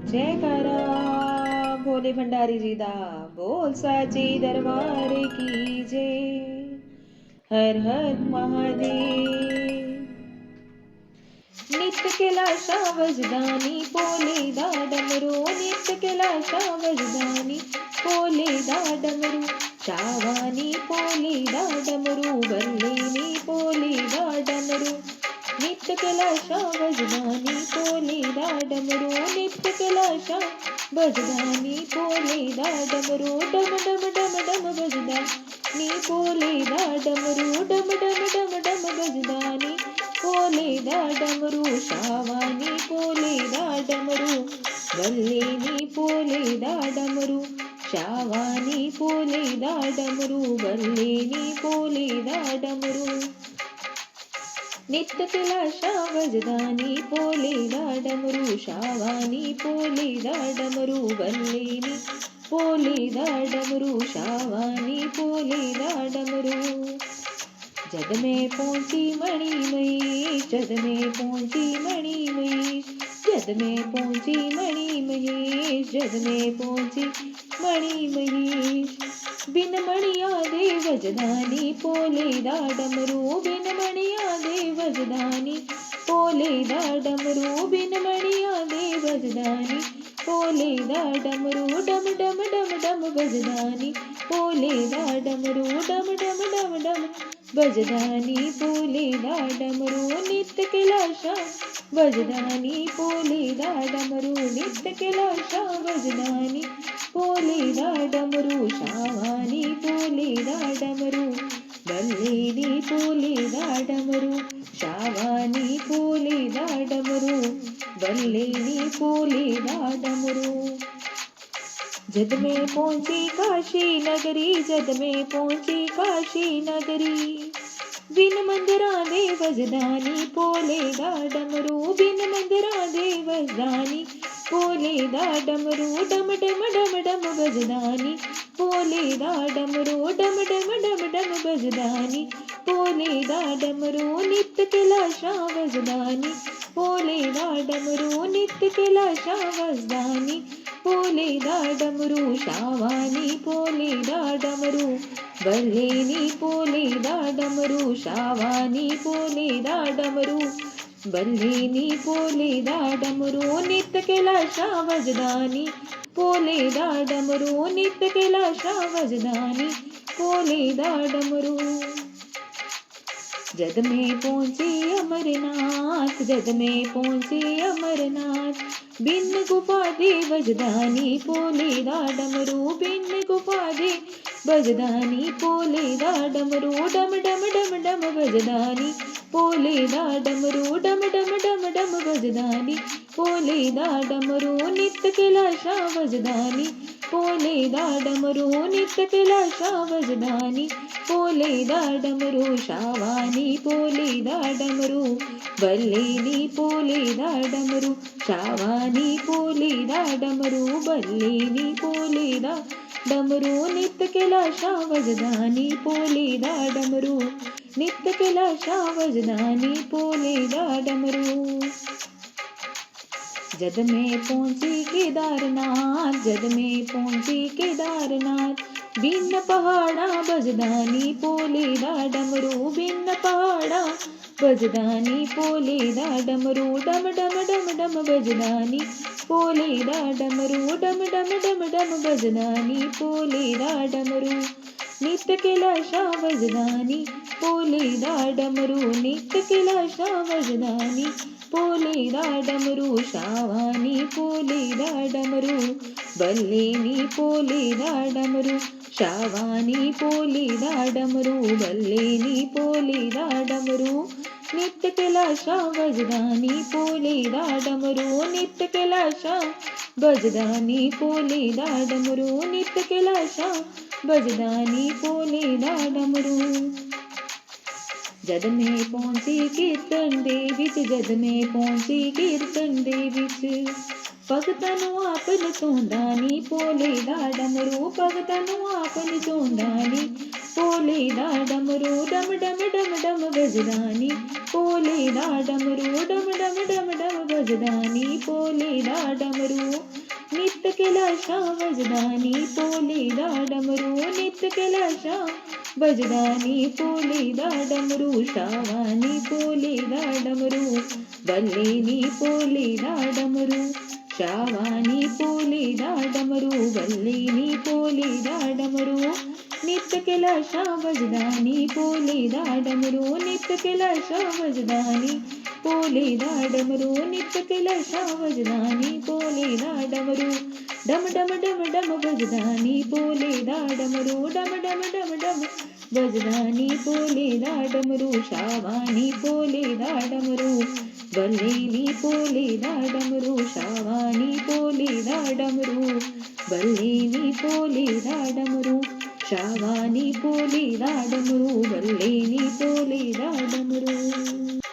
जयकारा भोले भंडारी जी दा बोल साचे दरबार की जय। हर हर महादेव। नित्य कैलाशा वजदानी पोले दा डमरू, नित्य कैलाशा वजदानी पोले दा डमरू, शावानी पोले दा डमरू, बल्लेनी पोले दा डमरू, नित्य कैलाशा वजदानी पोले दा डमरू, नित्य कैलाशा वजदानी पोले दा डमरू, डम डम डम डम वजदानी पोले दा डमरू, डम डम डम डम वजदानी पोले दा डमरू, शावानी पोले दा डमरू, बल्लेनी पोले दा डमरू, शावानी पोले दा डमरू, बल्लेनी पोले दा डमरू, नित्य कैलाशा वजदानी पोले दा डमरू, शावानी पोले दा डमरू, बल्लेनी पोले दा डमरू, शावानी पोले दा डमरू। जद में पहुंची मणिमयी, जद में पहुंची मणिमयी, जद में पहुंची मणि महेश, जद में पहुंची मणि महेश, बिन मणिया दे वजदानी पोले दा डमरू, बिन मणिया दे वजदानी पोले दा डमरू, बिन मणिया दे वजदानी पोले दा डमरू, डम डम डम डम वजदानी पोले दा डमरू, डम डम डम डम वजदानी पोले दा डमरू, नित्य कैलाशा वजदानी पोले दा डमरू, नित्य कैलाशा वजदानी पोले दा डमरू, शावानी पोले दा डमरू, बल्लेनी पोले दा डमरू, शावानी पोले दा डमरू, बल्लेनी पोले दा डमरू। जद में पहुंची काशी नगरी, जद में पहुंची काशी नगरी, बिन मंदिरा दे वजदानी पोले दा डमरू, बिन मंदिरा दे वजदानी पोले दा डमरू, डम डम डम डम वजदानी पोले दा डमरू, डम डम डम डम वजदानी पोले दा डमरू, नित्य कैलाशा वजदानी पोले दा डमरू, नित्य कैलाशा वजदानी पोले दा डमरू, शावानी पोले दा डमरू, बल्लेनी पोले दा डमरू, शावानी पोले दा डमरू, बल्लेनी पोले दा डमरू, नित्य कैलाशा वजदानी पोले दा डमरू, नित्य कैलाशा वजदानी पोले दा डमरू। जद में पहुंची अमरनाथ, जद में पहुंची अमरनाथ, बिन गुफा दे वजदानी पोले दा डमरू, बिन गुफा दे वजदानी पोले दा डमरू, डम डम डम डम वजदानी पोले दा डमरू, डम डम डम डम वजदानी पोले दा डमरू, नित्य कैलाशा वजदानी पोले दा डमरू, नित्य कैलाशा वजदानी पोले दा डमरू, शावानी पोले दा डमरू, बल्लेनी पोले दा डमरू, शावानी पोले दा डमरू, बल्लेनी पोले दा डमरू, नित्य कैलाशा वजदानी पोले दा डमरू, नित्य कैलाशा वजदानी पोले दा डमरू। जद में पहुंची केदारनाथ, जद में पहुंची केदारनाथ, बिन पहाड़ा बजदानी पोले दा डमरू, बिन पहाड़ा बजदानी पोले दा डमरू, डम डम डम डम बजदानी पोले दा डमरू, डम डम डम डम बजदानी पोले दा डमरू, नित्य कैलाशा वजदानी पोले दा डमरू, नित्य कैलाशा वजदानी पोले दा डमरू, शावानी पोले दा डमरू, बल्लेनी पोले दा डमरू, शावानी पोले दा डमरू, बल्लेनी पोले दा डमरू, नित्य कैलाशा वजदानी पोले दा डमरू, नित्य कैलाशा वजदानी पोले दा डमरू, नित्य कैलाशा वजदानी पोले दा डमरू। जद में पहुंची कीर्तन दे विच, जद में पहुंची कीर्तन दे विच, पगतनु आपन चोंदानी पोले डमरू पगतनु आपन चोंदानी पोले डमरू डम डम डम डम बजदानी पोले डमरू डम डम डम डम बजदानी पोले डमरू नित्य कैलाशा वजदानी पोले डमरू नित्य कैलाशा वजदानी पोले डमरू शावानी पोले डमरू बल्लेनी पोले डमरू शावानी पोले डमरू बल्लेनी पोले डमरू नित्य कैलाशा वजदानी पोले डमरू नित्य कैलाशा वजदानी पोले डमरू नित्य कैलाशा वजदानी पोले डमरू डम डम डम डम वजदानी पोले डमरू डम डम डम डम वजदानी पोले डमरू शावानी पोले डमरू बल्लेनी पोले डमरू शावानी पोले डमरू बल्लेनी पोले डमरू शावानी पोले डमरू बल्लेनी पोले डमरू।